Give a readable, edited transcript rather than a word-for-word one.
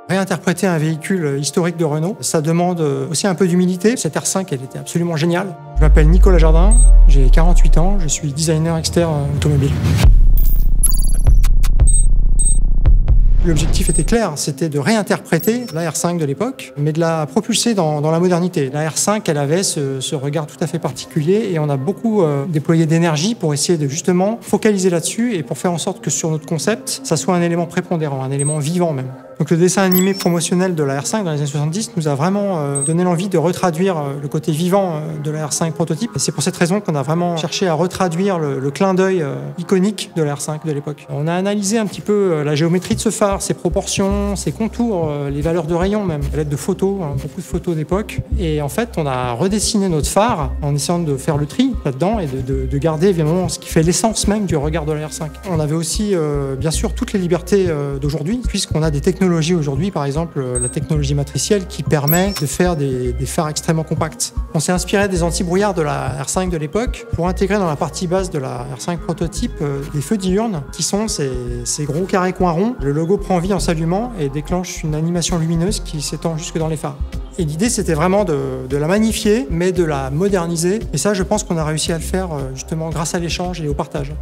Réinterpréter un véhicule historique de Renault, ça demande aussi un peu d'humilité. Cette R5, elle était absolument géniale. Je m'appelle Nicolas Jardin, j'ai 48 ans, je suis designer externe automobile. L'objectif était clair, c'était de réinterpréter la R5 de l'époque, mais de la propulser dans la modernité. La R5, elle avait ce regard tout à fait particulier et on a beaucoup déployé d'énergie pour essayer de justement focaliser là-dessus et pour faire en sorte que sur notre concept, ça soit un élément prépondérant, un élément vivant même. Donc le dessin animé promotionnel de la R5 dans les années 70 nous a vraiment donné l'envie de retraduire le côté vivant de la R5 prototype. Et c'est pour cette raison qu'on a vraiment cherché à retraduire le clin d'œil iconique de la R5 de l'époque. On a analysé un petit peu la géométrie de ce phare, ses proportions, ses contours, les valeurs de rayon même, à l'aide de photos, beaucoup de photos d'époque. Et en fait, on a redessiné notre phare en essayant de faire le tri là-dedans et de garder évidemment ce qui fait l'essence même du regard de la R5. On avait aussi bien sûr toutes les libertés d'aujourd'hui, puisqu'on a des technologies aujourd'hui, par exemple la technologie matricielle qui permet de faire des phares extrêmement compacts. On s'est inspiré des anti-brouillards de la R5 de l'époque pour intégrer dans la partie basse de la R5 prototype des feux diurnes qui sont ces gros carrés coins ronds. Le logo prend vie en s'allumant et déclenche une animation lumineuse qui s'étend jusque dans les phares. Et l'idée, c'était vraiment de la magnifier, mais de la moderniser. Et ça, je pense qu'on a réussi à le faire justement grâce à l'échange et au partage.